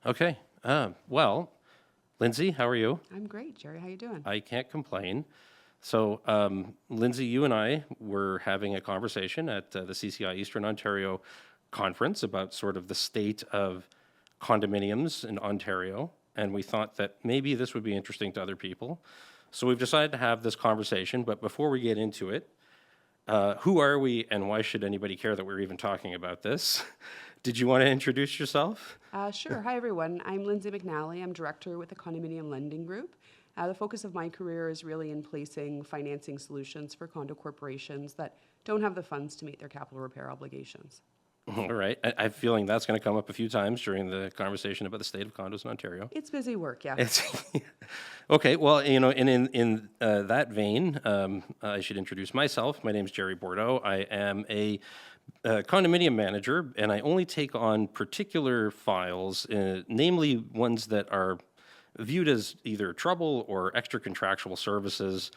Okay. Well, Lyndsey, how are you? I'm great, Gerry. How you doing? I can't complain. So, Lyndsey, you and I were having a conversation at the CCI Eastern Ontario conference about sort of the state of condominiums in Ontario, and we thought that maybe this would be interesting to other people. So we've decided to have this conversation, but before we get into it, who are we and why should anybody care that we're even talking about this? Did you want to introduce yourself? Sure. Hi, everyone. I'm Lyndsey McNally. I'm director with the Condominium Lending Group. The focus of my career is really in placing financing solutions for condo corporations that don't have the funds to meet their capital repair obligations. All right. I have a feeling that's going to come up a few times during the conversation about the state of condos in Ontario. It's busy work, yeah. It's okay. Well, you know, in that vein, I should introduce myself. My name is Gerry Bourdeau. I am a condominium manager, and I only take on particular files, namely ones that are viewed as either trouble or extra contractual services,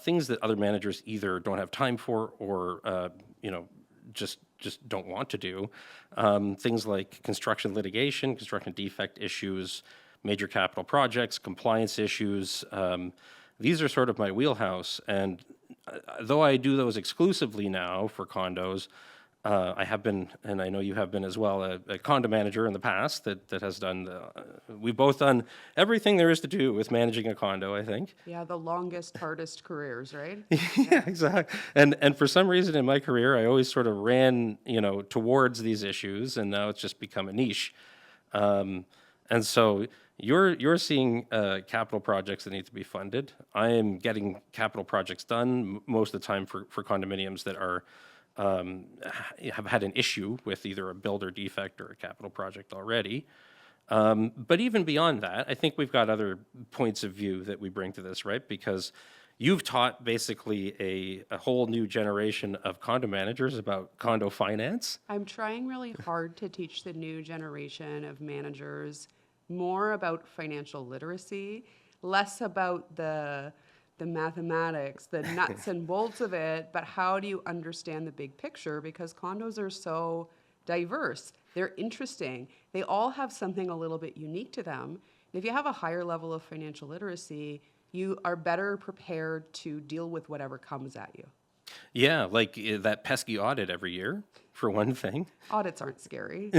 things that other managers either don't have time for or you know just don't want to do. Things like construction litigation, construction defect issues, major capital projects, compliance issues. These are sort of my wheelhouse, and though I do those exclusively now for condos, I have been, and I know you have been as well, a condo manager in the past that has done, we've both done everything there is to do with managing a condo, I think. Yeah, the longest, hardest careers, right? Yeah, exactly. And for some reason in my career, I always sort of ran, you know, towards these issues, and now it's just become a niche. And so you're seeing capital projects that need to be funded. I am getting capital projects done most of the time for condominiums that are have had an issue with either a builder defect or a capital project already. But even beyond that, I think we've got other points of view that we bring to this, right? Because you've taught basically a whole new generation of condo managers about condo finance. I'm trying really hard to teach the new generation of managers more about financial literacy, less about the mathematics, the nuts and bolts of it, but how do you understand the big picture? Because condos are so diverse. They're interesting. They all have something a little bit unique to them. And if you have a higher level of financial literacy, you are better prepared to deal with whatever comes at you. Yeah, like that pesky audit every year, for one thing. Audits aren't scary.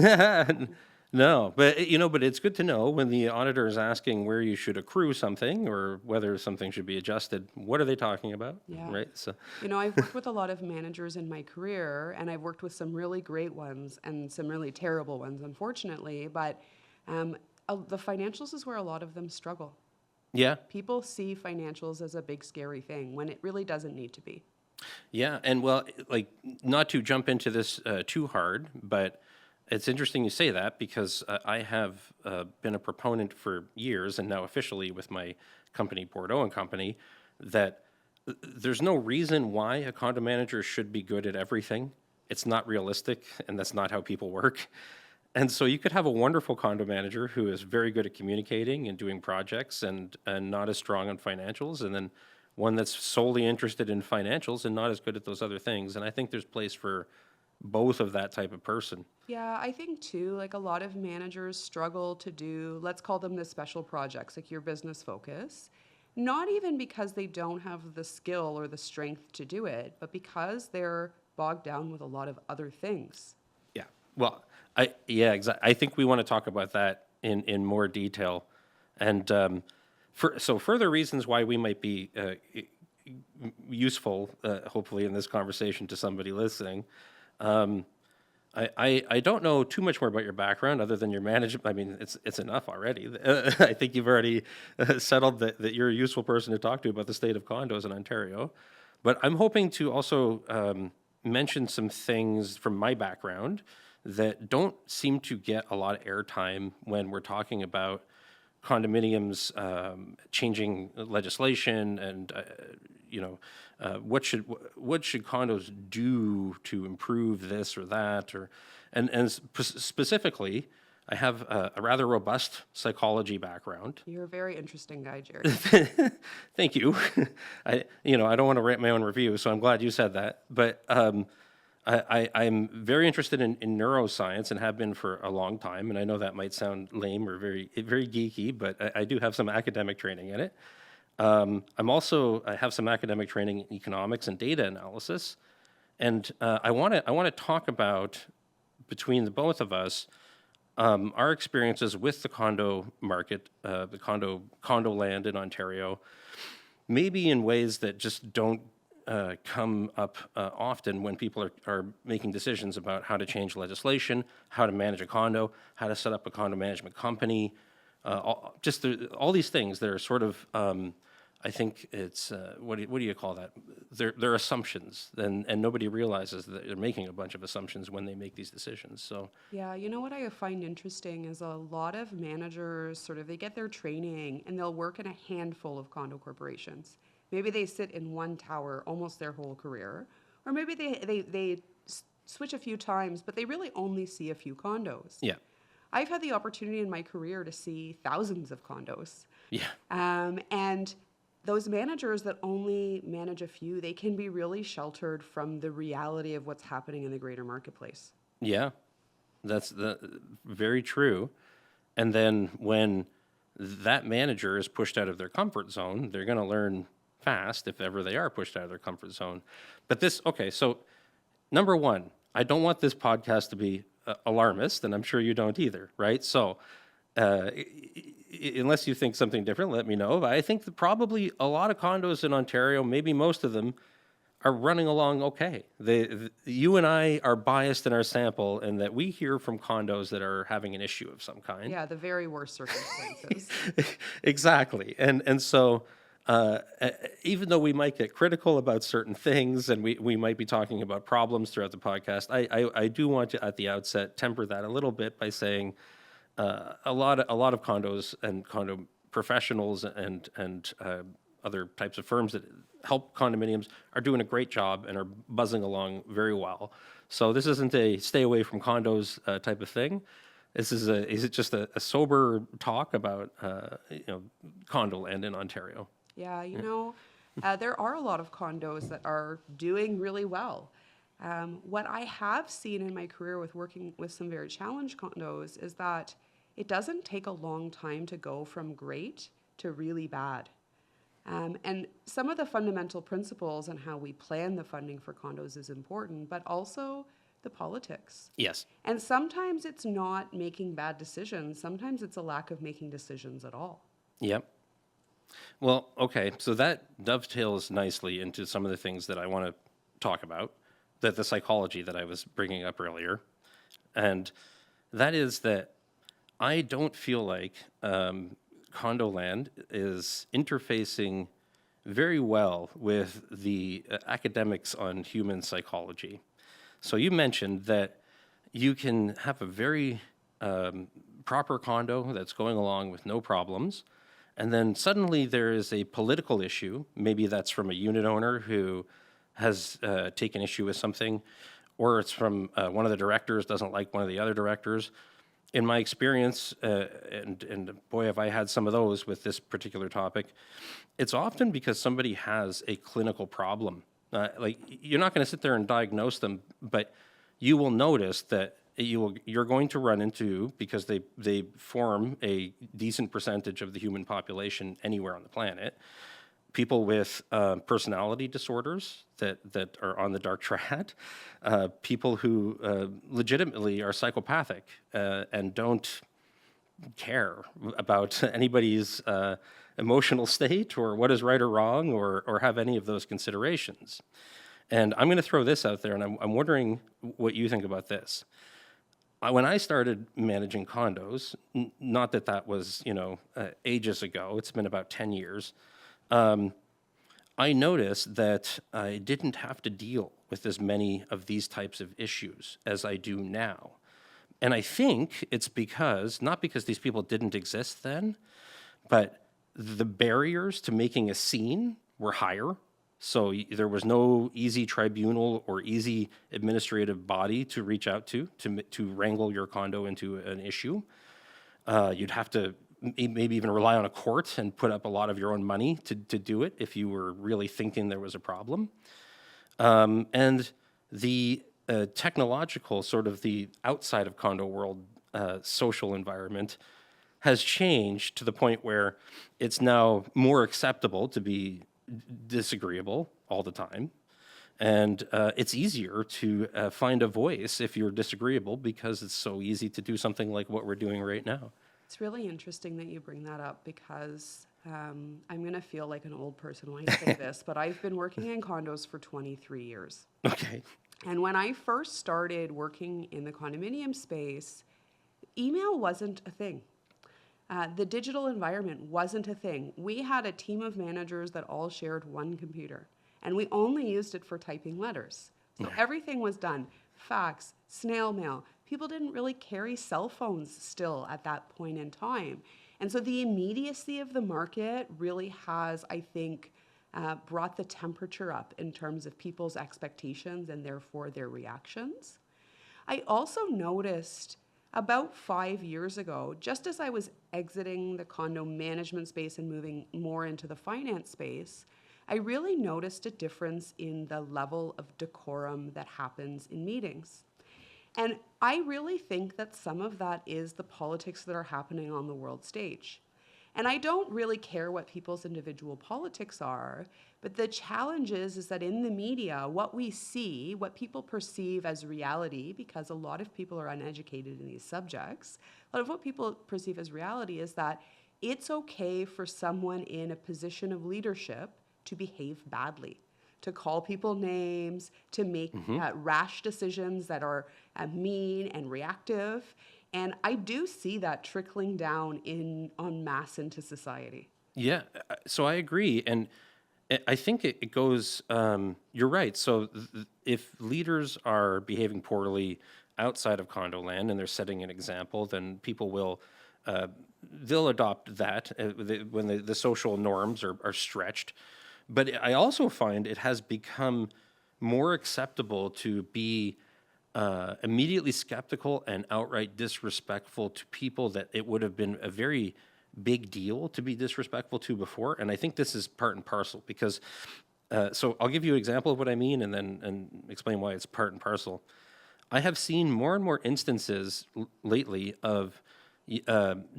No, but you know, but it's good to know when the auditor is asking where you should accrue something or whether something should be adjusted. What are they talking about? Yeah. Right. So, You know, I've worked with a lot of managers in my career, and I've worked with some really great ones and some really terrible ones, unfortunately. But the financials is where a lot of them struggle. yeah, People see financials as a big, scary thing when it really doesn't need to be. yeah, and well, like not to jump into this too hard, but it's interesting you say that because I have been a proponent for years, and now officially with my company Bourdeau Company, that there's no reason why a condo manager should be good at everything. It's not realistic, and that's not how people work. And so you could have a wonderful condo manager who is very good at communicating and doing projects and not as strong on financials, and then one that's solely interested in financials and not as good at those other things. And I think there's place for both of that type of person. Yeah, I think too, like a lot of managers struggle to do, let's call them the special projects, like your business focus. Not even because they don't have the skill or the strength to do it, but because they're bogged down with a lot of other things. Yeah. Well, yeah, exactly. I think we want to talk about that in more detail, and so further reasons why we might be useful, hopefully, in this conversation to somebody listening. I don't know too much more about your background other than your management. I mean, it's enough already. I think you've already settled that you're a useful person to talk to about the state of condos in Ontario. But I'm hoping to also mention some things from my background that don't seem to get a lot of airtime when we're talking about condominiums changing legislation and you know what should condos do to improve this or that and specifically I have a rather robust psychology background. You're a very interesting guy, Jerry. Thank you. I don't want to write my own review, so I'm glad you said that. But I'm very interested in neuroscience and have been for a long time. And I know that might sound lame or very geeky, but I do have some academic training in it. I have some academic training in economics and data analysis. And I want to talk about, between the both of us, our experiences with the condo market, the condo land in Ontario, maybe in ways that just don't come up often when people are making decisions about how to change legislation, how to manage a condo, how to set up a condo management company, all these things that are sort of, I think it's, what do you call that? They're assumptions, and nobody realizes that they're making a bunch of assumptions when they make these decisions. So Yeah, you know what I find interesting is a lot of managers they get their training and they'll work in a handful of condo corporations. Maybe they sit in one tower almost their whole career, or maybe they switch a few times, but they really only see a few condos. yeah, I've had the opportunity in my career to see thousands of condos. yeah, And those managers that only manage a few, they can be really sheltered from the reality of what's happening in the greater marketplace. yeah. That's very true. And then when that manager is pushed out of their comfort zone, they're going to learn fast if ever they are pushed out of their comfort zone. But okay, so number one, I don't want this podcast to be alarmist, and I'm sure you don't either, right? So unless you think something different, let me know. But I think that probably a lot of condos in Ontario, maybe most of them, are running along okay. You and I are biased in our sample, and that we hear from condos that are having an issue of some kind. Yeah, the very worst circumstances. Exactly. And so even though we might get critical about certain things, and we might be talking about problems throughout the podcast, I do want to, at the outset, temper that a little bit by saying a lot of condos and condo professionals and other types of firms that help condominiums are doing a great job and are buzzing along very well. So this isn't a stay away from condos type of thing. This is it just a sober talk about condo land in Ontario? Yeah, there are a lot of condos that are doing really well. What I have seen in my career with working with some very challenged condos is that it doesn't take a long time to go from great to really bad. And some of the fundamental principles and how we plan the funding for condos is important, but also the politics. Yes. And sometimes it's not making bad decisions. Sometimes it's a lack of making decisions at all. Yep. Well, okay, so that dovetails nicely into some of the things that I want to talk about, the psychology that I was bringing up earlier. And that is that I don't feel like condo land is interfacing very well with the academics on human psychology. So you mentioned that you can have a very proper condo that's going along with no problems, and then suddenly there is a political issue. Maybe that's from a unit owner who has taken issue with something, or it's from one of the directors doesn't like one of the other directors. In my experience, and boy, have I had some of those with this particular topic, it's often because somebody has a clinical problem. Like, you're not going to sit there and diagnose them, but you will notice that you're going to run into, because they form a decent percentage of the human population anywhere on the planet, people with personality disorders that are on the dark track, people who legitimately are psychopathic and don't care about anybody's emotional state or what is right or wrong or have any of those considerations. And I'm going to throw this out there, and I'm wondering what you think about this. When I started managing condos, not that was, ages ago, it's been about 10 years, I noticed that I didn't have to deal with as many of these types of issues as I do now. And I think it's not because these people didn't exist then, but the barriers to making a scene were higher. So there was no easy tribunal or easy administrative body to reach out to wrangle your condo into an issue. You'd have to maybe even rely on a court and put up a lot of your own money to do it if you were really thinking there was a problem. And the technological, sort of the outside of condo world social environment has changed to the point where it's now more acceptable to be disagreeable all the time. And it's easier to find a voice if you're disagreeable because it's so easy to do something like what we're doing right now. It's really interesting that you bring that up because I'm going to feel like an old person when I say this, but I've been working in condos for 23 years. Okay. And when I first started working in the condominium space, email wasn't a thing. The digital environment wasn't a thing. We had a team of managers that all shared one computer, and we only used it for typing letters. So everything was done. Fax, snail mail. People didn't really carry cell phones still at that point in time. And so the immediacy of the market really has, I think, brought the temperature up in terms of people's expectations and therefore their reactions. I also noticed about 5 years ago, just as I was exiting the condo management space and moving more into the finance space, I really noticed a difference in the level of decorum that happens in meetings. And I really think that some of that is the politics that are happening on the world stage. And I don't really care what people's individual politics are, but the challenge is that in the media, what we see, what people perceive as reality, because a lot of people are uneducated in these subjects, a lot of what people perceive as reality is that it's okay for someone in a position of leadership to behave badly, to call people names, to make rash decisions that are mean and reactive. And I do see that trickling down en masse into society. Yeah, so I agree. And I think it goes, you're right. So if leaders are behaving poorly outside of condo land and they're setting an example, then people will, they'll adopt that when the social norms are stretched. But I also find it has become more acceptable to be immediately skeptical and outright disrespectful to people that it would have been a very big deal to be disrespectful to before. And I think this is part and parcel because, so I'll give you an example of what I mean and explain why it's part and parcel. I have seen more and more instances lately of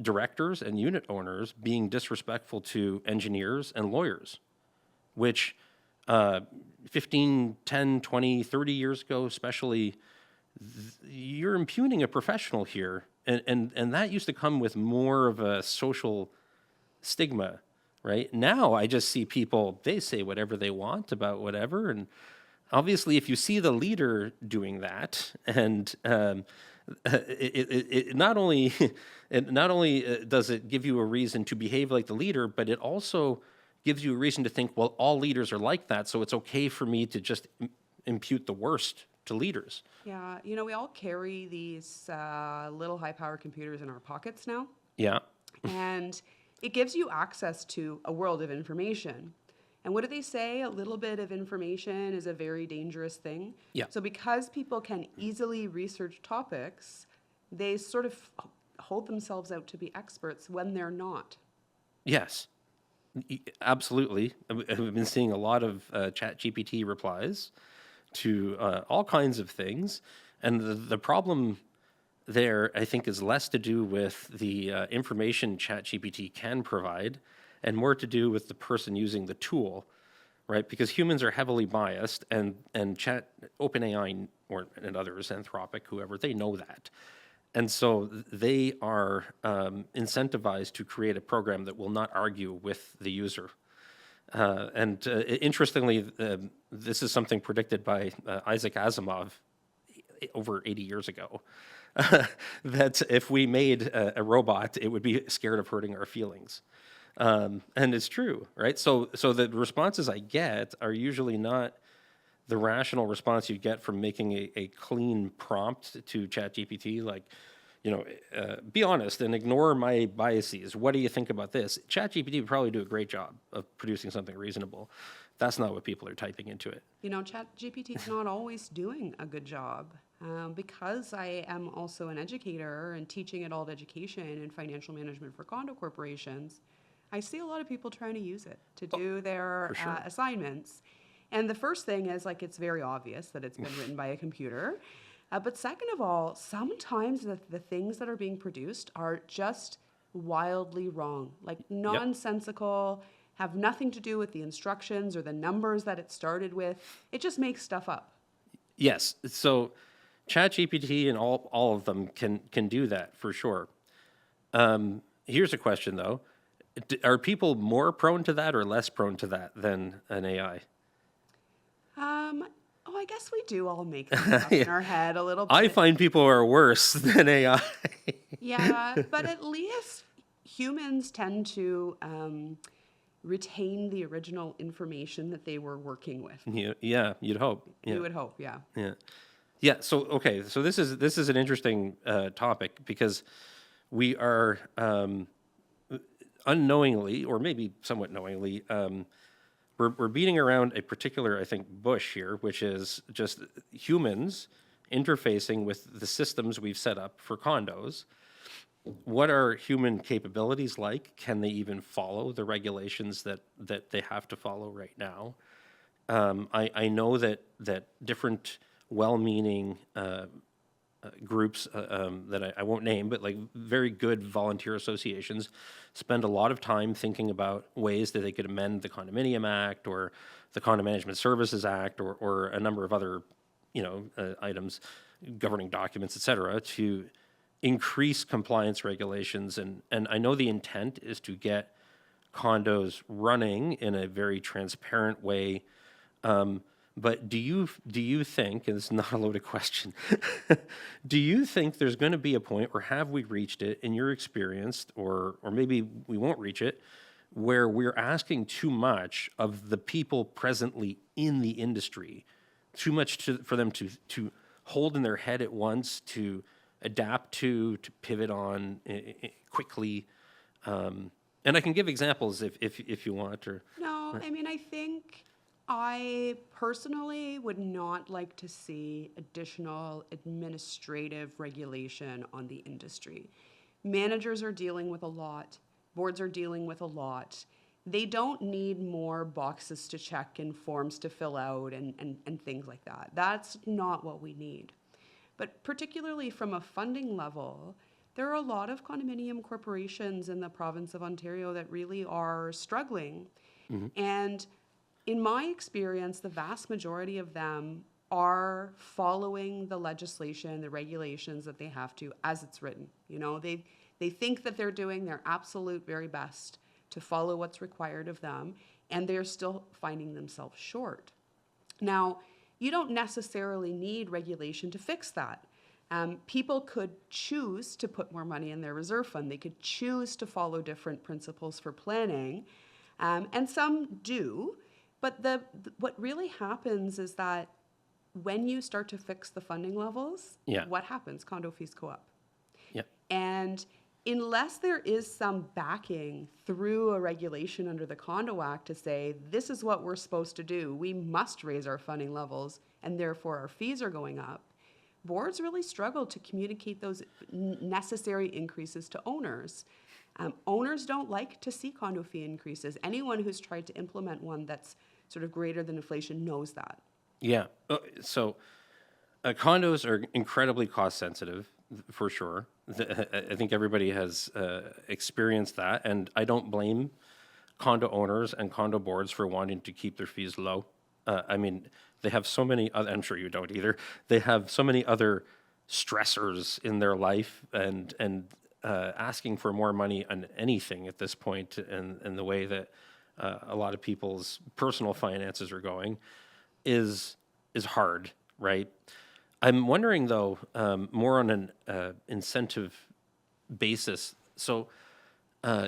directors and unit owners being disrespectful to engineers and lawyers, which 15, 10, 20, 30 years ago, especially, you're impugning a professional here. And that used to come with more of a social stigma, right? Now I just see people, they say whatever they want about whatever. And obviously, if you see the leader doing that, and it not only does it give you a reason to behave like the leader, but it also gives you a reason to think, well, all leaders are like that, so it's okay for me to just impute the worst to leaders. Yeah, we all carry these little high-power computers in our pockets now, Yeah. and it gives you access to a world of information. And what do they say? A little bit of information is a very dangerous thing. Yeah. So because people can easily research topics, they sort of hold themselves out to be experts when they're not. Yes. Absolutely. I've been seeing a lot of ChatGPT replies to all kinds of things. And the problem there, I think, is less to do with the information ChatGPT can provide and more to do with the person using the tool, right? Because humans are heavily biased and OpenAI and others, Anthropic, whoever, they know that. And so they are incentivized to create a program that will not argue with the user. Interestingly, this is something predicted by Isaac Asimov over 80 years ago, that if we made a robot, it would be scared of hurting our feelings. And it's true, right? So the responses I get are usually not the rational response you get from making a clean prompt to ChatGPT, like, be honest and ignore my biases. What do you think about this? ChatGPT would probably do a great job of producing something reasonable. That's not what people are typing into it. ChatGPT is not always doing a good job. Because I am also an educator and teaching adult education and financial management for condo corporations, I see a lot of people trying to use it to do their for sure. assignments. And the first thing is, like, it's very obvious that it's been written by a computer. But second of all, sometimes the things that are being produced are just wildly wrong, like Yep. nonsensical, have nothing to do with the instructions or the numbers that it started with. It just makes stuff up. Yes. So ChatGPT and all of them can do that for sure. Here's a question though. Are people more prone to that or less prone to that than an AI? Oh, I guess we do all make things up in our head a little I bit. find people are worse than AI. Yeah, but at least humans tend to retain the original information that they were working with. Yeah, you'd hope. Yeah, You would hope, yeah. yeah, yeah. So okay, so this is an interesting topic because we are unknowingly, or maybe somewhat knowingly, we're beating around a particular, I think, bush here, which is just humans interfacing with the systems we've set up for condos. What are human capabilities like? Can they even follow the regulations that they have to follow right now? I know that different well-meaning groups that I won't name, but like very good volunteer associations spend a lot of time thinking about ways that they could amend the Condominium Act or the Condo Management Services Act or a number of other, items, governing documents, et cetera, to increase compliance regulations. And I know the intent is to get condos running in a very transparent way. But do you think, and it's not a loaded question, do you think there's going to be a point, or have we reached it in your experience, or maybe we won't reach it, where we're asking too much of the people presently in the industry, too much for them to hold in their head at once, to adapt to pivot on quickly? And I can give examples if you want, or No, I mean, I think I personally would not like to see additional administrative regulation on the industry. Managers are dealing with a lot, boards are dealing with a lot. They don't need more boxes to check and forms to fill out and things like that. That's not what we need. But particularly from a funding level, there are a lot of condominium corporations in the province of Ontario that really are struggling. And in my experience, the vast majority of them are following the legislation, the regulations that they have to as it's written. They think that they're doing their absolute very best to follow what's required of them, and they're still finding themselves short. Now, you don't necessarily need regulation to fix that. People could choose to put more money in their reserve fund. They could choose to follow different principles for planning, and some do. But what really happens is that when you start to fix the funding levels, Yeah. what happens? Condo fees go up. yeah. And unless there is some backing through a regulation under the Condo Act to say, this is what we're supposed to do, we must raise our funding levels, and therefore our fees are going up, boards really struggle to communicate those necessary increases to owners. Owners don't like to see condo fee increases. Anyone who's tried to implement one that's sort of greater than inflation knows that. Yeah. So condos are incredibly cost sensitive, for sure. I think everybody has experienced that, and I don't blame condo owners and condo boards for wanting to keep their fees low. I mean, they have so many other, I'm sure you don't either. They have so many other stressors in their life, and asking for more money on anything at this point, and the way that a lot of people's personal finances are going, is hard, right? I'm wondering though, more on an incentive basis. So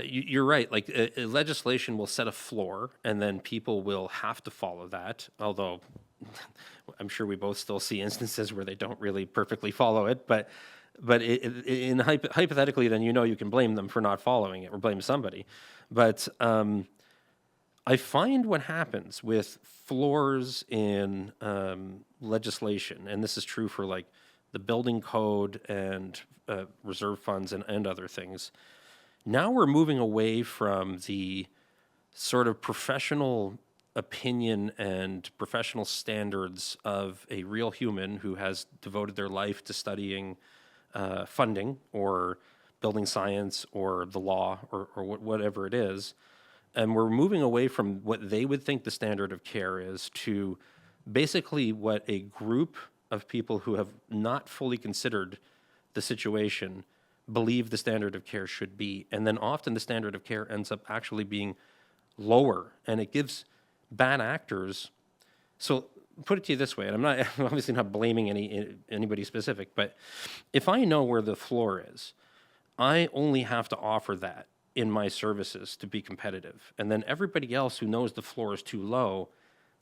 you're right. Like legislation will set a floor, and then people will have to follow that. Although I'm sure we both still see instances where they don't really perfectly follow it. But hypothetically, then you can blame them for not following it, or blame somebody. But I find what happens with floors in legislation, and this is true for like the building code and reserve funds and other things. Now we're moving away from the sort of professional opinion and professional standards of a real human who has devoted their life to studying funding or building science or the law or whatever it is. And we're moving away from what they would think the standard of care is to basically what a group of people who have not fully considered the situation believe the standard of care should be. And then often the standard of care ends up actually being lower, and it gives bad actors. So put it to you this way, and I'm obviously not blaming anybody specific, but if I know where the floor is, I only have to offer that in my services to be competitive. And then everybody else who knows the floor is too low,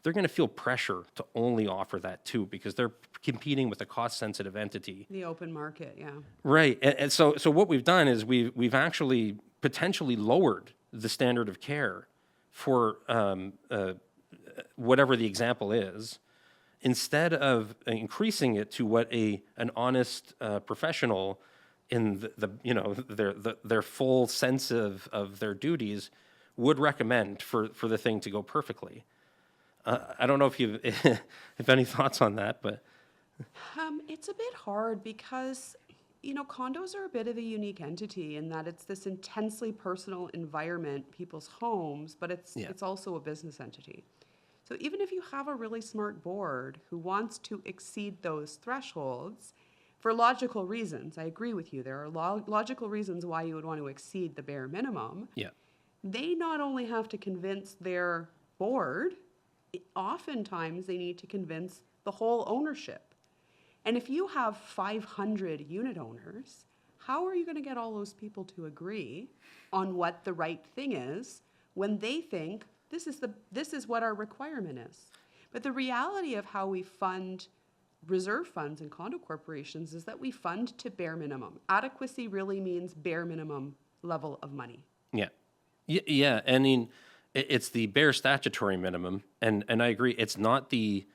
they're going to feel pressure to only offer that too, because they're competing with a cost-sensitive entity. The open market, yeah. Right. And so what we've done is we've actually potentially lowered the standard of care for whatever the example is, instead of increasing it to what an honest professional in their full sense of their duties would recommend for the thing to go perfectly. I don't know if you have any thoughts on that, but It's a bit hard because, condos are a bit of a unique entity in that it's this intensely personal environment, people's homes, but it's also a business entity. So even if you have a really smart board who wants to exceed those thresholds for logical reasons, I agree with you, there are logical reasons why you would want to exceed the bare minimum. yeah, They not only have to convince their board, oftentimes they need to convince the whole ownership. And if you have 500 unit owners, how are you going to get all those people to agree on what the right thing is when they think this is what our requirement is? But the reality of how we fund reserve funds and condo corporations is that we fund to bare minimum. Adequacy really means bare minimum level of money. yeah, yeah. I mean, it's the bare statutory minimum, and I agree. It's not the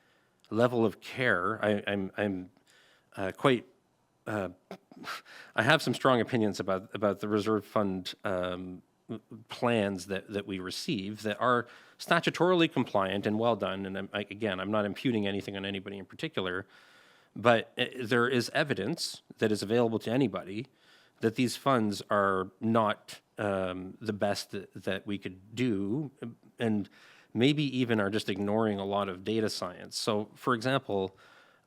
level of care. I'm quite. I have some strong opinions about the reserve fund plans that we receive that are statutorily compliant and well done. And I'm not imputing anything on anybody in particular, but there is evidence that is available to anybody that these funds are not the best that we could do, and maybe even are just ignoring a lot of data science. So, for example,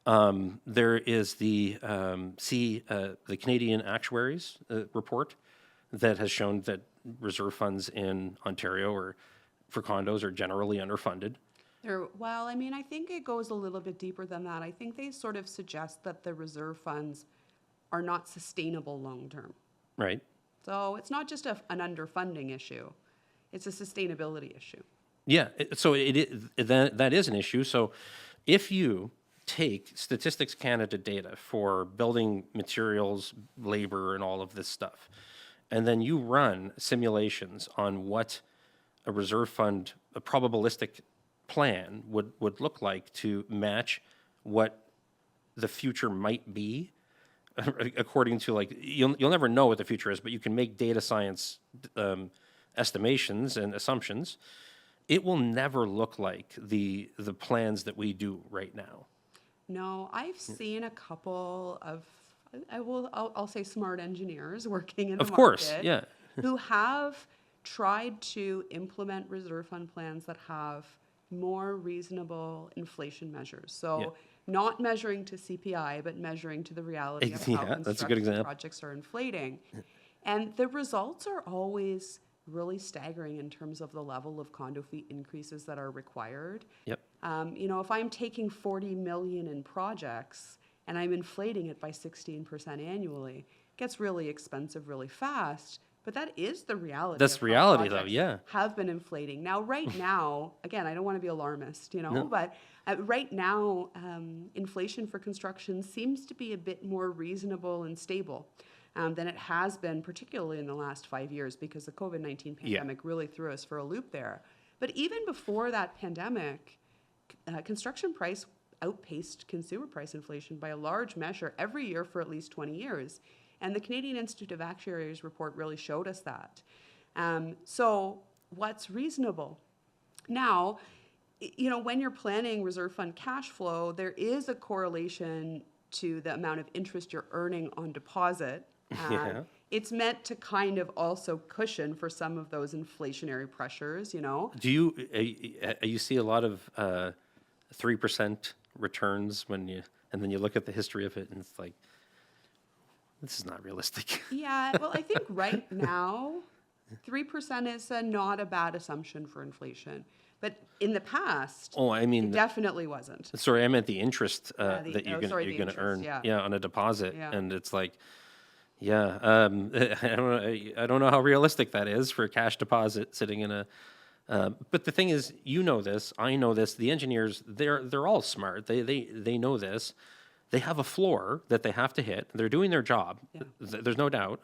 there is the Canadian Actuaries report that has shown that reserve funds in Ontario or for condos are generally underfunded. I think it goes a little bit deeper than that. I think they sort of suggest that the reserve funds are not sustainable long term. Right. So it's not just an underfunding issue, it's a sustainability issue. Yeah, so that is an issue. So if you take Statistics Canada data for building materials, labor, and all of this stuff, and then you run simulations on what a reserve fund, a probabilistic plan would look like to match what the future might be, according to, like, you'll never know what the future is, but you can make data science estimations and assumptions. It will never look like the plans that we do right now. No, I've seen a couple of, I'll say smart engineers working in the Of course, market yeah. who have tried to implement reserve fund plans that have more reasonable inflation measures. So not measuring to CPI, but measuring to the reality of how that's a good example. projects are inflating. And the results are always really staggering in terms of the level of condo fee increases that are required. Yep. If I'm taking 40 million in projects and I'm inflating it by 16% annually, it gets really expensive really fast. But that is the reality. That's reality, though, yeah. Have been inflating. Now, right now, again, I don't want to be alarmist, but right now, inflation for construction seems to be a bit more reasonable and stable than it has been, particularly in the last 5 years, because the COVID-19 pandemic really threw us for a loop there. But even before that pandemic, construction price outpaced consumer price inflation by a large measure every year for at least 20 years. And the Canadian Institute of Actuaries report really showed us that. So what's reasonable? Now, when you're planning reserve fund cash flow, there is a correlation to the amount of interest you're earning on deposit. Yeah. It's meant to kind of also cushion for some of those inflationary pressures, Do you you see a lot of 3% returns and then you look at the history of it and it's like, this is not realistic. Yeah, well, I think right now, 3% is not a bad assumption for inflation. But in the past, Oh, I it mean, definitely wasn't. sorry, I meant the interest The- that oh, sorry, the you're gonna interest, earn, yeah. on a deposit, Yeah. and it's like, yeah, I don't know how realistic that is for a cash deposit sitting in a. But the thing is, this, I know this. The engineers, they're all smart. They know this. They have a floor that they have to hit. They're doing their job. Yeah. There's no doubt.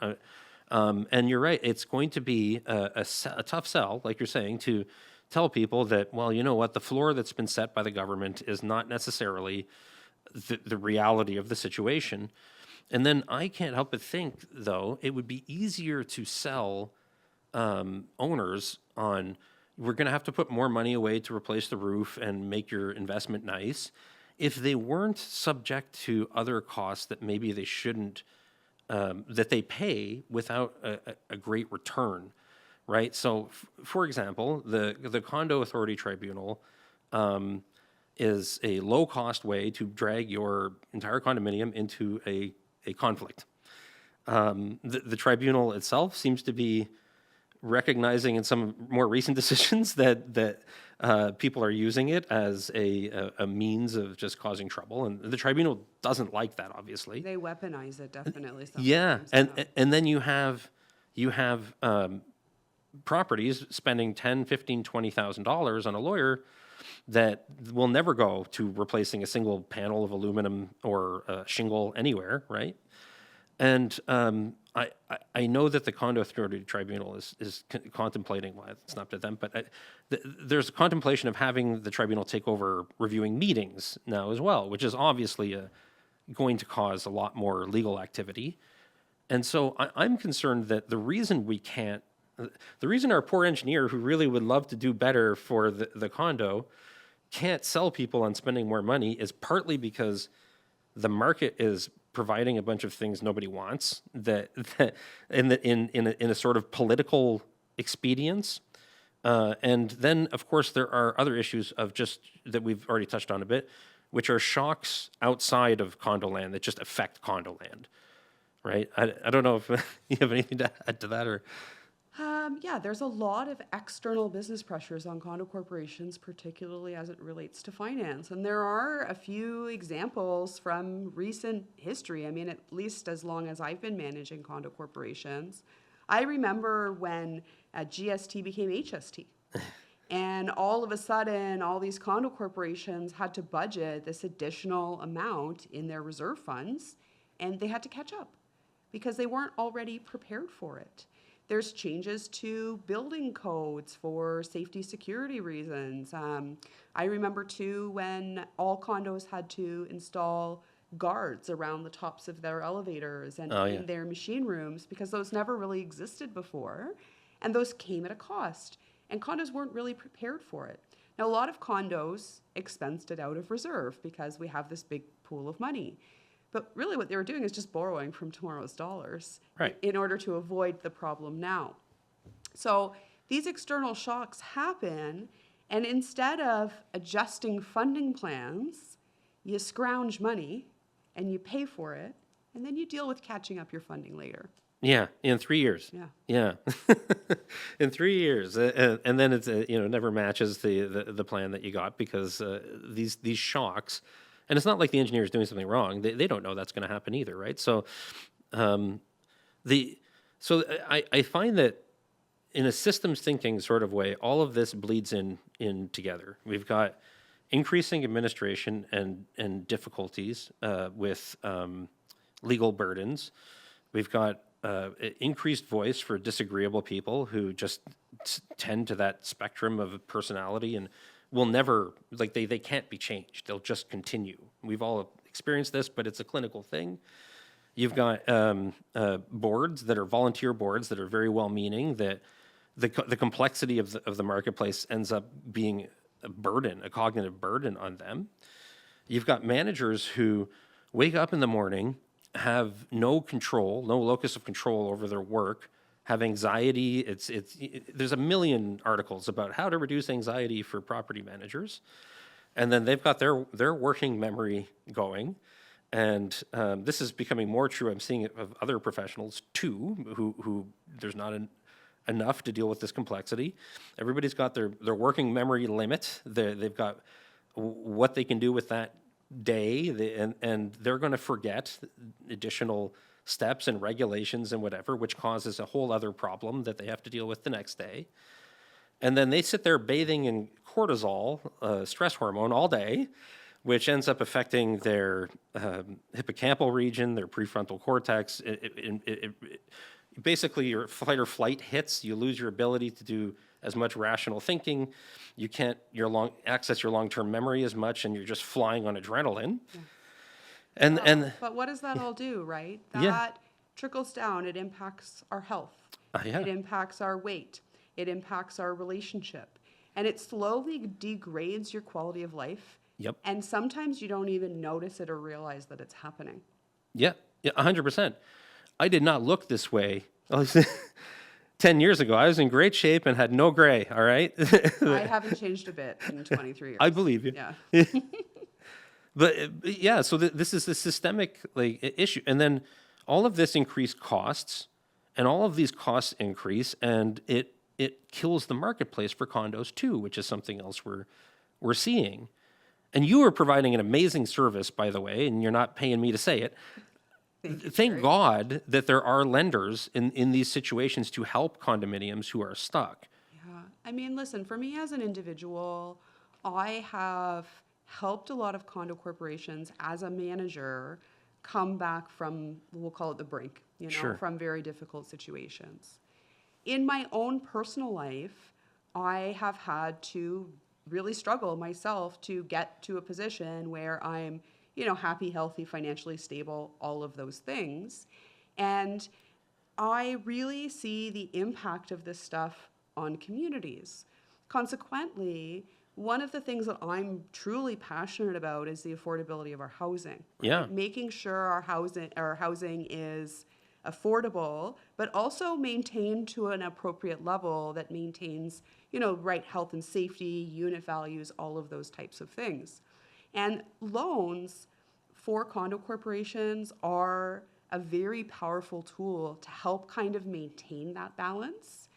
And you're right. It's going to be a tough sell, like you're saying, to tell people that, well, you know what, the floor that's been set by the government is not necessarily the reality of the situation. And then I can't help but think, though, it would be easier to sell owners on, we're going to have to put more money away to replace the roof and make your investment nice, if they weren't subject to other costs that maybe they shouldn't, that they pay without a great return, right? So, for example, the Condo Authority Tribunal is a low-cost way to drag your entire condominium into a conflict. The tribunal itself seems to be recognizing in some more recent decisions that people are using it as a means of just causing trouble, and the tribunal doesn't like that, obviously. They weaponize it definitely sometimes. Yeah, and then you have properties spending $10,000, $15,000, $20,000 on a lawyer that will never go to replacing a single panel of aluminum or shingle anywhere, right? And I know that the Condo Authority Tribunal is contemplating, well, it's not up to them, but there's a contemplation of having the tribunal take over reviewing meetings now as well, which is obviously going to cause a lot more legal activity. And so I'm concerned that the reason our poor engineer who really would love to do better for the condo can't sell people on spending more money is partly because the market is providing a bunch of things nobody wants that in a sort of political expedience. And then, of course, there are other issues of just that we've already touched on a bit, which are shocks outside of condo land that just affect condo land, right? I don't know if you have anything to add to that or... Yeah, there's a lot of external business pressures on condo corporations, particularly as it relates to finance. And there are a few examples from recent history. I mean, at least as long as I've been managing condo corporations. I remember when GST became HST. And all of a sudden, all these condo corporations had to budget this additional amount in their reserve funds, and they had to catch up because they weren't already prepared for it. There's changes to building codes for safety security reasons. I remember too when all condos had to install guards around the tops of their elevators and in their machine rooms because those never really existed before. And those came at a cost. And condos weren't really prepared for it. Now, a lot of condos expensed it out of reserve because we have this big pool of money. But really what they were doing is just borrowing from tomorrow's dollars in order to avoid the problem now. So these external shocks happen, and instead of adjusting funding plans, you scrounge money and you pay for it, and then you deal with catching up your funding later. Yeah, in 3 years. Yeah, in 3 years, and then it's never matches the plan that you got because these shocks. And it's not like the engineer is doing something wrong. They don't know that's going to happen either, right? So, I find that in a systems thinking sort of way, all of this bleeds in together. We've got increasing administration and difficulties with legal burdens. We've got increased voice for disagreeable people who just tend to that spectrum of personality and will never, like they can't be changed. They'll just continue. We've all experienced this, but it's a clinical thing. You've got boards that are volunteer boards that are very well-meaning, that the complexity of the marketplace ends up being a cognitive burden on them. You've got managers who wake up in the morning, have no control, no locus of control over their work, have anxiety. There's a million articles about how to reduce anxiety for property managers, and then they've got their working memory going. And this is becoming more true. I'm seeing it of other professionals too, who there's not enough to deal with this complexity. Everybody's got their working memory limit. They've got what they can do with that day, and they're going to forget additional steps and regulations and whatever, which causes a whole other problem that they have to deal with the next day. And then they sit there bathing in cortisol, stress hormone, all day, which ends up affecting their hippocampal region, their prefrontal cortex. Basically, your fight or flight hits. You lose your ability to do as much rational thinking. You can't access your long-term memory as much, and you're just flying on adrenaline. Yeah. But what does that all do, right? That yeah. trickles down. It impacts our health. Yeah. It impacts our weight. It impacts our relationship. And it slowly degrades your quality of life. Yep. And sometimes you don't even notice it or realize that it's happening. Yeah, 100%. I did not look this way 10 years ago. I was in great shape and had no gray, all right? I haven't changed a bit in 23 years. I believe you. Yeah. But yeah, so this is a systemic issue. And then all of this increased costs, and all of these costs increase, and it kills the marketplace for condos too, which is something else we're seeing. And you are providing an amazing service, by the way, and you're not paying me to say it. Thank God that there are lenders in these situations to help condominiums who are stuck. Yeah. I mean, listen, for me as an individual, I have helped a lot of condo corporations as a manager come back from, we'll call it the brink, Sure. from very difficult situations. In my own personal life, I have had to really struggle myself to get to a position where I'm, happy, healthy, financially stable, all of those things. And I really see the impact of this stuff on communities. Consequently, one of the things that I'm truly passionate about is the affordability of our housing. Yeah. Right? Making sure our housing is affordable, but also maintained to an appropriate level that maintains, right health and safety, unit values, all of those types of things. And loans for condo corporations are a very powerful tool to help kind of maintain that balance.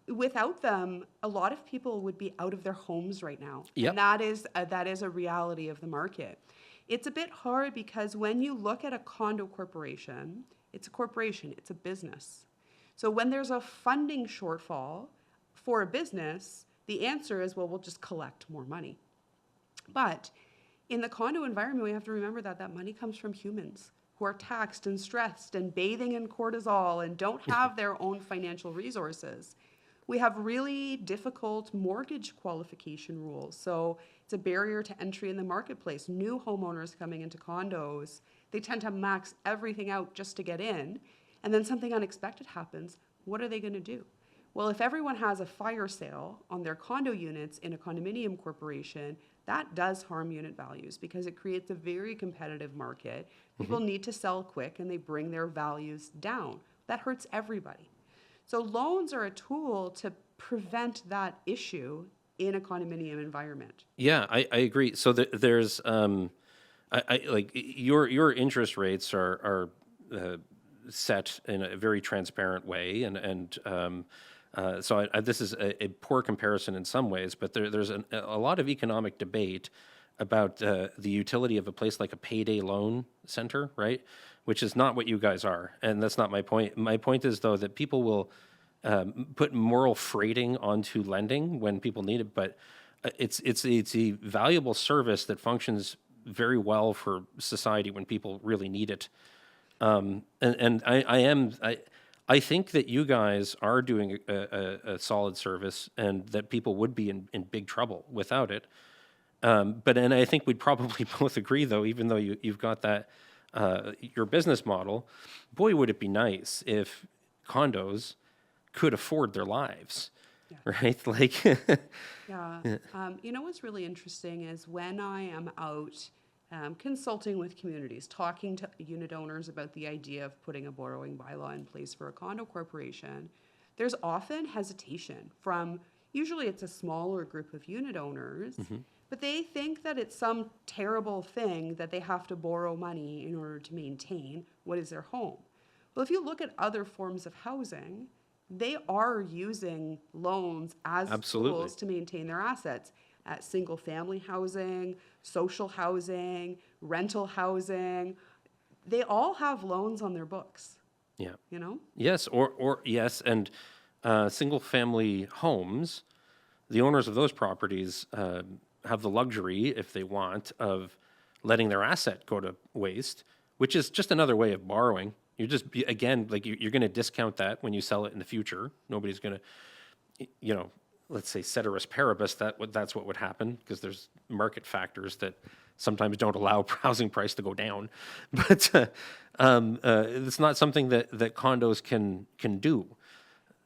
Without them, a lot of people would be out of their homes right now. Yep. And that is a reality of the market. It's a bit hard because when you look at a condo corporation, it's a corporation, it's a business. So when there's a funding shortfall for a business, the answer is, well, we'll just collect more money. But in the condo environment, we have to remember that money comes from humans who are taxed and stressed and bathing in cortisol and don't have their own financial resources. We have really difficult mortgage qualification rules. So it's a barrier to entry in the marketplace. New homeowners coming into condos, they tend to max everything out just to get in. And then something unexpected happens. What are they going to do? Well, if everyone has a fire sale on their condo units in a condominium corporation, that does harm unit values because it creates a very competitive market. People need to sell quick and they bring their values down. That hurts everybody. So loans are a tool to prevent that issue in a condominium environment. Yeah, I agree. So there's like your interest rates are set in a very transparent way, and so this is a poor comparison in some ways, but there's a lot of economic debate about the utility of a place like a payday loan center, right? Which is not what you guys are, and that's not my point. My point is, though, that people will put moral freighting onto lending when people need it, but it's a valuable service that functions very well for society when people really need it. I think that you guys are doing a solid service, and that people would be in big trouble without it. And I think we'd probably both agree, though, even though you've got that your business model, boy, would it be nice if condos could afford their lives. right? Like, Yeah. You know what's really interesting is when I am out consulting with communities, talking to unit owners about the idea of putting a borrowing bylaw in place for a condo corporation, there's often hesitation from, usually it's a smaller group of unit owners, but they think that it's some terrible thing that they have to borrow money in order to maintain what is their home. Well, if you look at other forms of housing, they are using loans as absolutely. tools to maintain their assets. Single family housing, social housing, rental housing, they all have loans on their books, Yeah. you know? Yes, or yes, and single-family homes, the owners of those properties have the luxury, if they want, of letting their asset go to waste, which is just another way of borrowing. You're just, again, like you're going to discount that when you sell it in the future. Nobody's going to, let's say ceteris paribus, that's what would happen, because there's market factors that sometimes don't allow housing price to go down. But it's not something that condos can do.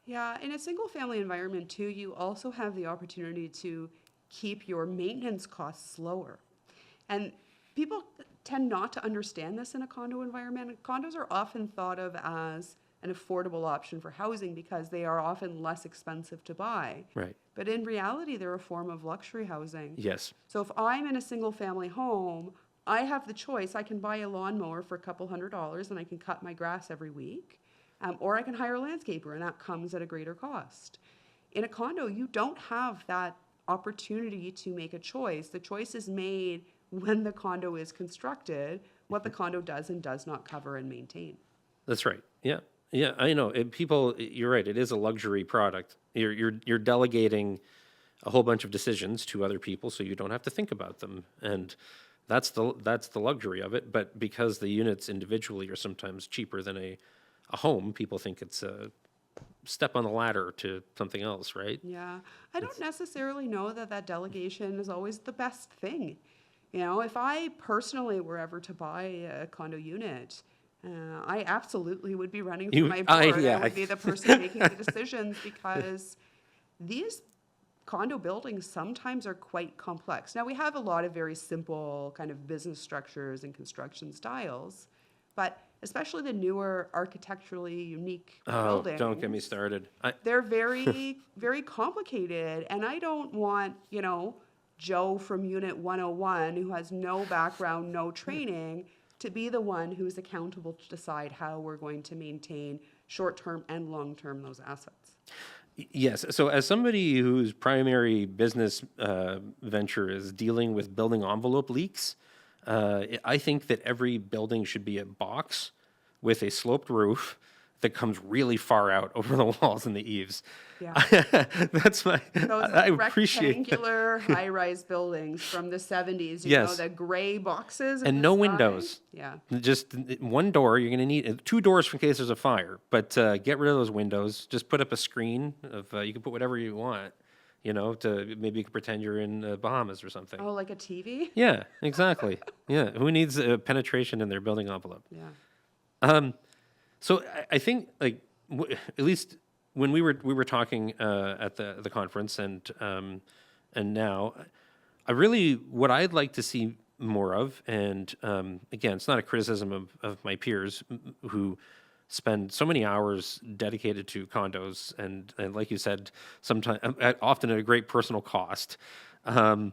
Yeah, in a single family environment too, you also have the opportunity to keep your maintenance costs lower. And people tend not to understand this in a condo environment. Condos are often thought of as an affordable option for housing because they are often less expensive to buy. Right. But in reality, they're a form of luxury housing. Yes. So if I'm in a single family home, I have the choice. I can buy a lawnmower for a couple $100 and I can cut my grass every week. Or I can hire a landscaper and that comes at a greater cost. In a condo, you don't have that opportunity to make a choice. The choice is made when the condo is constructed, what the condo does and does not cover and maintain. That's right. Yeah. Yeah, I know. You're right. It is a luxury product. You're delegating a whole bunch of decisions to other people, so you don't have to think about them, and that's the luxury of it. But because the units individually are sometimes cheaper than a home, people think it's a step on the ladder to something else, right? Yeah, I don't necessarily know that delegation is always the best thing. You know, if I personally were ever to buy a condo unit, I absolutely would be running for my board. I would be the person making the decisions because these condo buildings sometimes are quite complex. Now, we have a lot of very simple kind of business structures and construction styles, but especially the newer architecturally unique buildings. Don't get me started. They're very, very complicated, and I don't want, Joe from Unit 101 who has no background, no training, to be the one who's accountable to decide how we're going to maintain short-term and long-term those assets. Yes. So as somebody whose primary business venture is dealing with building envelope leaks, I think that every building should be a box with a sloped roof that comes really far out over the walls and the eaves. Yeah. That's my, Those I appreciate rectangular high-rise buildings from the 70s, Yes. the gray boxes. And in no the sky. windows. Yeah. Just one door. You're going to need 2 doors in case there's a fire, but get rid of those windows. Just put up a screen of, you can put whatever you want, to maybe you can pretend you're in Bahamas or something. Oh, like a TV? Yeah, exactly. Yeah. Who needs penetration in their building envelope? Yeah. So I think at least when we were talking at the conference and now, what I'd like to see more of, and again, it's not a criticism of my peers who spend so many hours dedicated to condos and like you said, sometimes often at a great personal cost. I'd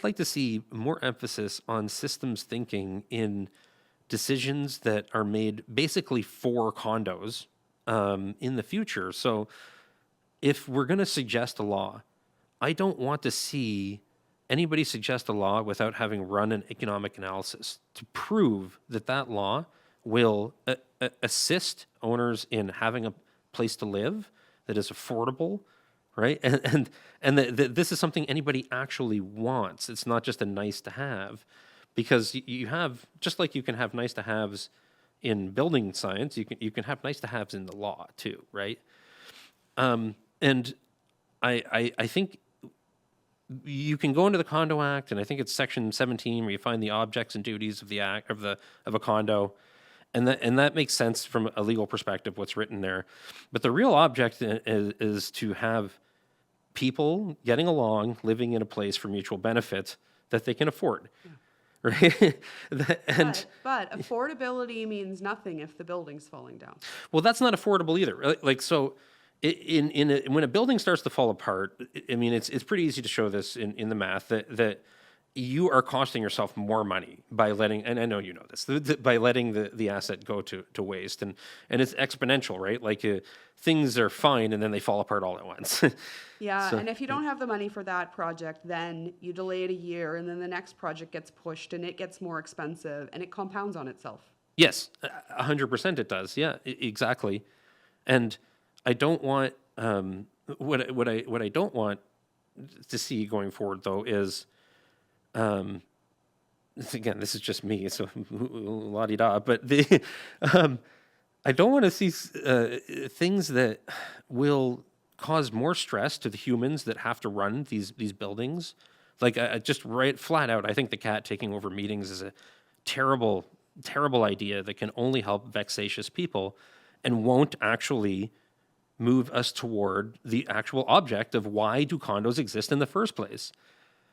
like to see more emphasis on systems thinking in decisions that are made basically for condos in the future. So if we're going to suggest a law, I don't want to see anybody suggest a law without having run an economic analysis to prove that law will assist owners in having a place to live that is affordable, right? And that this is something anybody actually wants. It's not just a nice to have. Because you have, just like you can have nice to haves in building science, you can have nice to haves in the law too, right? And I think you can go into the Condo Act, and I think it's Section 17 where you find the objects and duties of the act of a condo, And that makes sense from a legal perspective, what's written there. But the real object is to have people getting along, living in a place for mutual benefit that they can afford, right? And But affordability means nothing if the building's falling down. well, that's not affordable either. Like so, when a building starts to fall apart, I mean, it's pretty easy to show this in the math that you are costing yourself more money by letting, and I know you know this, by letting the asset go to waste, and it's exponential, right? Like things are fine and then they fall apart all at once. Yeah, and if you don't have the money for that project, then you delay it a year, and then the next project gets pushed, and it gets more expensive, and it compounds on itself. Yes, 100% it does. Yeah, exactly. And I don't want what I don't want to see going forward though is again, this is just me, so la di da. But I don't want to see things that will cause more stress to the humans that have to run these buildings. Like just right flat out, I think the cat taking over meetings is a terrible idea that can only help vexatious people and won't actually move us toward the actual object of why do condos exist in the first place,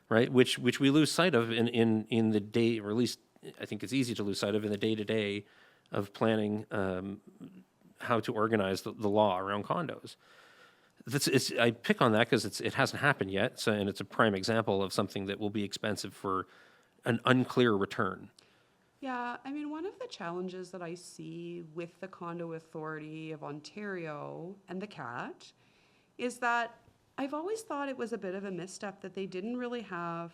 right? Which we lose sight of in the day, or at least I think it's easy to lose sight of in the day-to-day of planning how to organize the law around condos. I pick on that because it hasn't happened yet, and it's a prime example of something that will be expensive for an unclear return. Yeah, I mean, one of the challenges that I see with the Condo Authority of Ontario and the CAT is that I've always thought it was a bit of a misstep that they didn't really have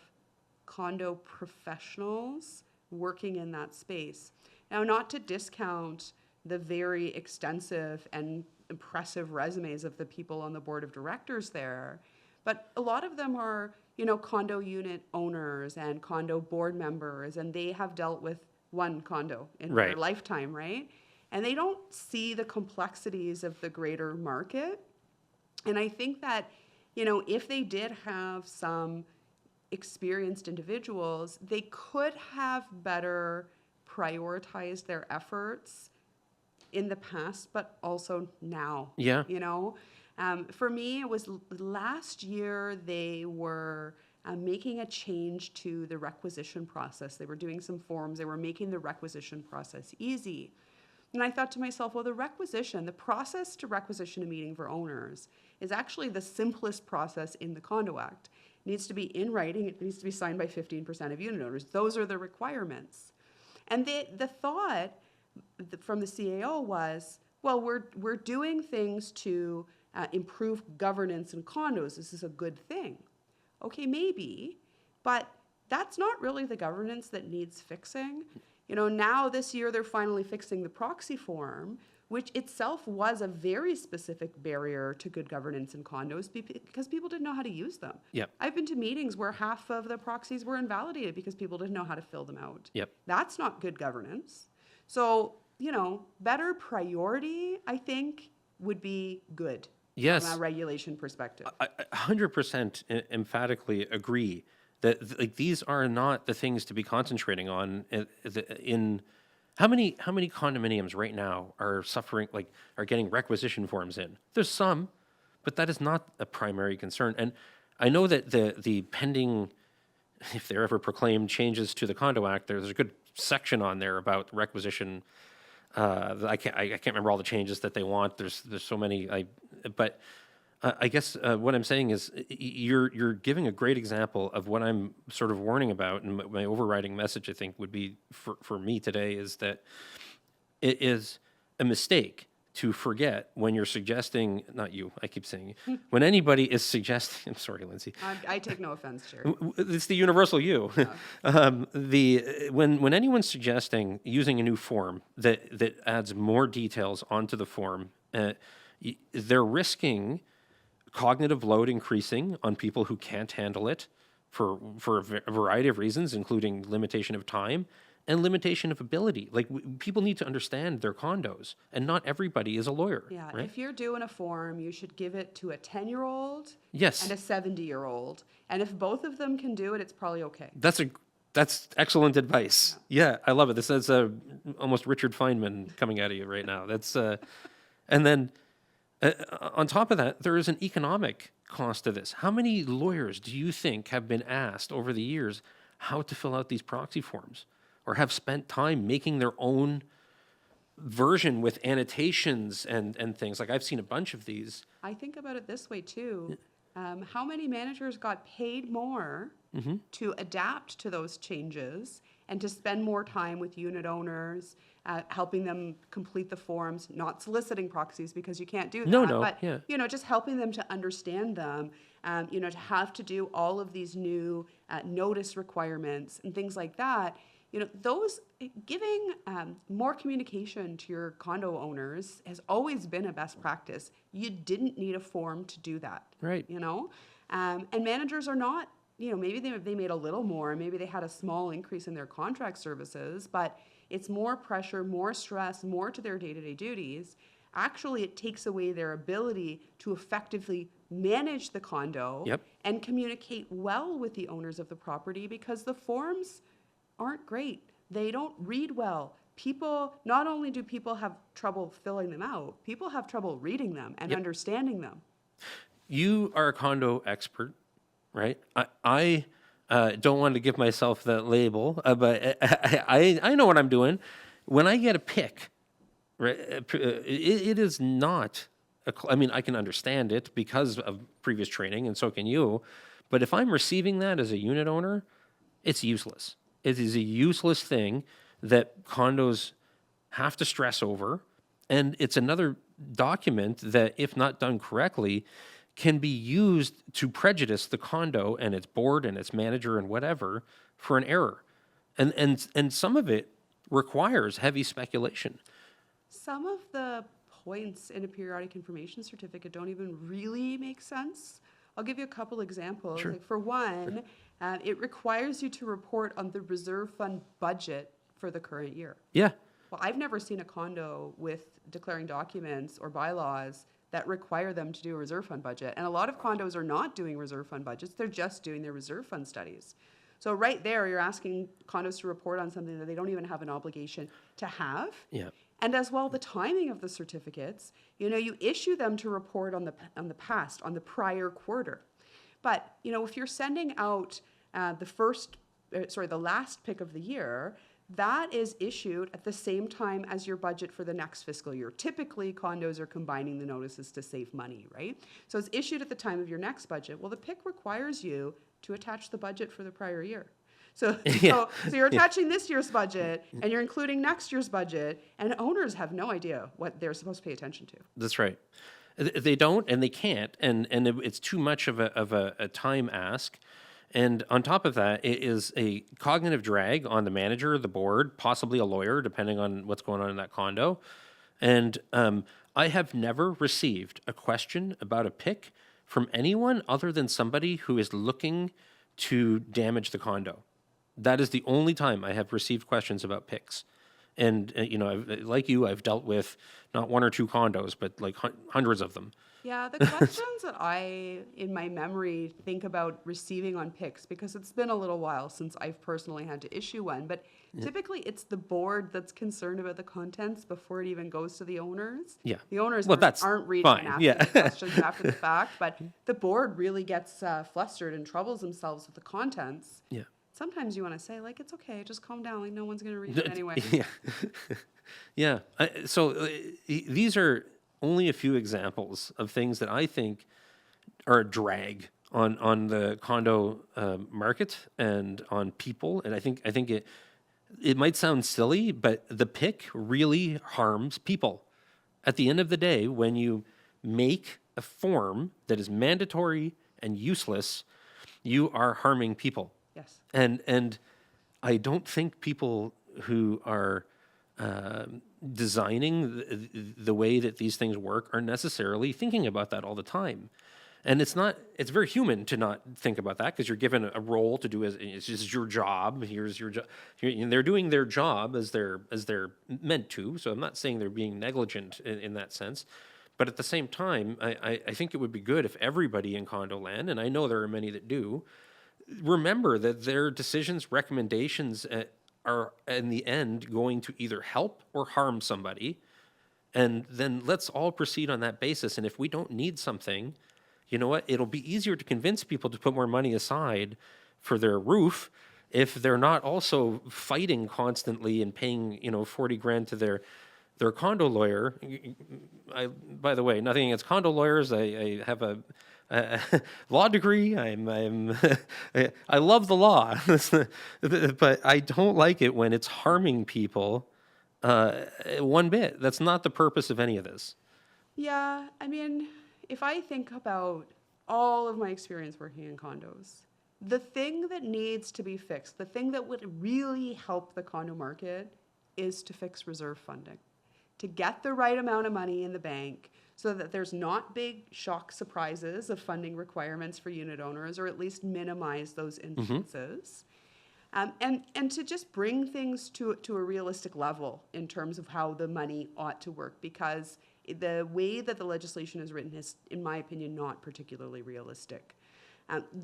condo professionals working in that space. Now, not to discount the very extensive and impressive resumes of the people on the board of directors there, but a lot of them are, condo unit owners and condo board members, and they have dealt with one condo in their lifetime, right? And they don't see the complexities of the greater market. And I think that, if they did have some experienced individuals, they could have better prioritized their efforts in the past, but also now. Yeah. For me, it was last year they were making a change to the requisition process. They were doing some forms. They were making the requisition process easy. And I thought to myself, well, the process to requisition a meeting for owners is actually the simplest process in the Condo Act. It needs to be in writing. It needs to be signed by 15% of unit owners. Those are the requirements. And the thought from the CAO was, well, we're doing things to improve governance in condos. This is a good thing. Okay, maybe, but that's not really the governance that needs fixing. Now this year they're finally fixing the proxy form, which itself was a very specific barrier to good governance in condos because people didn't know how to use them. Yep. I've been to meetings where half of the proxies were invalidated because people didn't know how to fill them out. Yep. That's not good governance. So, better priority, I think, would be good. Yes. From a regulation perspective. I 100% emphatically agree that like these are not the things to be concentrating on in how many condominiums right now are getting requisition forms in. There's some, but that is not a primary concern. And I know that the pending, if they're ever proclaimed changes to the Condo Act, there's a good section on there about requisition. I can't remember all the changes that they want. There's so many. But I guess what I'm saying is you're giving a great example of what I'm sort of warning about, and my overriding message I think would be for me today is that it is a mistake to forget when you're suggesting, not you, I keep saying, when anybody is suggesting, I'm sorry, Lyndsey. I take no offense, Gerry. It's the universal you. When anyone's suggesting using a new form that adds more details onto the form, they're risking cognitive load increasing on people who can't handle it for a variety of reasons, including limitation of time and limitation of ability. Like people need to understand their condos, and not everybody is a lawyer. Yeah, right? If you're doing a form, you should give it to a 10-year-old Yes. and a 70-year-old. And if both of them can do it, it's probably okay. That's a That's excellent advice. Yeah, I love it. This is almost Richard Feynman coming out of you right now. That's and then on top of that, there is an economic cost to this. How many lawyers do you think have been asked over the years how to fill out these proxy forms, or have spent time making their own version with annotations and things? Like, I've seen a bunch of these. I think about it this way too. How many managers got paid more to adapt to those changes and to spend more time with unit owners, helping them complete the forms, not soliciting proxies because you can't do that, but just helping them to understand them, to have to do all of these new notice requirements and things like that. Those giving more communication to your condo owners has always been a best practice. You didn't need a form to do that. Right. And managers are not, maybe they made a little more, maybe they had a small increase in their contract services, but it's more pressure, more stress, more to their day-to-day duties. Actually, it takes away their ability to effectively manage the condo and communicate well with the owners of the property, because the forms aren't great. They don't read well. Not only do people have trouble filling them out, people have trouble reading them and understanding them. You are a condo expert, right? I don't want to give myself that label, but I know what I'm doing. When I get a pick, right, it is not, I can understand it because of previous training, and so can you, but if I'm receiving that as a unit owner, it's useless. It is a useless thing that condos have to stress over, and it's another document that, if not done correctly, can be used to prejudice the condo and its board and its manager and whatever for an error. And some of it requires heavy speculation. Some of the points in a periodic information certificate don't even really make sense. I'll give you a couple examples. Sure. Like, for one, it requires you to report on the reserve fund budget for the current year. Yeah. Well, I've never seen a condo with declaring documents or bylaws that require them to do a reserve fund budget. And a lot of condos are not doing reserve fund budgets. They're just doing their reserve fund studies. So right there, you're asking condos to report on something that they don't even have an obligation to have. Yeah. And as well, the timing of the certificates, you issue them to report on the past, on the prior quarter. But, if you're sending out the last pick of the year, that is issued at the same time as your budget for the next fiscal year. Typically, condos are combining the notices to save money, right? So it's issued at the time of your next budget. Well, the pick requires you to attach the budget for the prior year. So you're attaching this year's budget, and you're including next year's budget, and owners have no idea what they're supposed to pay attention to. That's right. They don't, and they can't, and it's too much of a time ask. And on top of that, it is a cognitive drag on the manager, the board, possibly a lawyer, depending on what's going on in that condo. And I have never received a question about a pick from anyone other than somebody who is looking to damage the condo. That is the only time I have received questions about picks. And, I've dealt with not one or two condos, but like hundreds of them. Yeah, the questions that I, in my memory, think about receiving on picks, because it's been a little while since I've personally had to issue one, but typically it's the board that's concerned about the contents before it even goes to the owners. Yeah. The owners that's aren't reading fine. and asking the questions after the fact, but the board really gets flustered and troubles themselves with the contents. Yeah. Sometimes you want to say, it's okay, just calm down, no one's going to read it anyway. Yeah. Yeah. So these are only a few examples of things that I think are a drag on the condo market and on people. And I think it might sound silly, but the pick really harms people. At the end of the day, when you make a form that is mandatory and useless, you are harming people. Yes. And I don't think people who are designing the way that these things work are necessarily thinking about that all the time. And it's very human to not think about that, because you're given a role to do, it's just your job. Here's your job. They're doing their job as they're meant to. So I'm not saying they're being negligent in that sense. But at the same time, I think it would be good if everybody in condo land, and I know there are many that do, remember that their decisions, recommendations are in the end going to either help or harm somebody. And then let's all proceed on that basis. And if we don't need something, you know what? It'll be easier to convince people to put more money aside for their roof if they're not also fighting constantly and paying, 40 grand to their condo lawyer. By the way, nothing against condo lawyers. I have a law degree. I love the law, but I don't like it when it's harming people one bit. That's not the purpose of any of this. Yeah, I mean, if I think about all of my experience working in condos, the thing that needs to be fixed, the thing that would really help the condo market is to fix reserve funding, to get the right amount of money in the bank so that there's not big shock surprises of funding requirements for unit owners, or at least minimize those instances. And to just bring things to a realistic level in terms of how the money ought to work, because the way that the legislation is written is, in my opinion, not particularly realistic.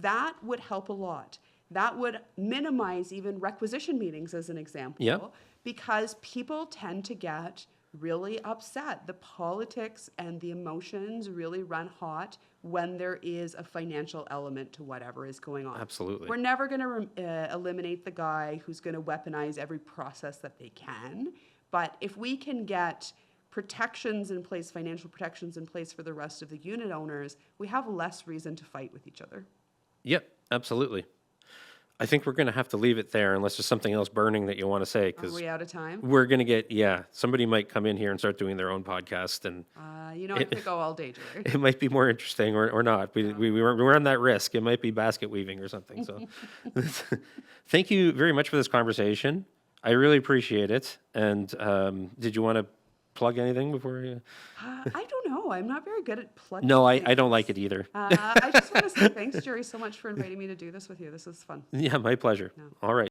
That would help a lot. That would minimize even requisition meetings, as an example, Yep. because people tend to get really upset. The politics and the emotions really run hot when there is a financial element to whatever is going on. Absolutely. We're never going to eliminate the guy who's going to weaponize every process that they can. But if we can get protections in place, financial protections in place for the rest of the unit owners, we have less reason to fight with each other. Yep, absolutely. I think we're going to have to leave it there unless there's something else burning that you want to say, Are because we out of time? we're going to get, somebody might come in here and start doing their own podcast, and I could go all day, Gerry. it might be more interesting or not. We run that risk. It might be basket weaving or something. So thank you very much for this conversation. I really appreciate it. And did you want to plug anything before you? I don't know. I'm not very good at plugging. No, I don't like it either. I just want to say thanks, Gerry, so much for inviting me to do this with you. This was fun. Yeah, my pleasure. All right.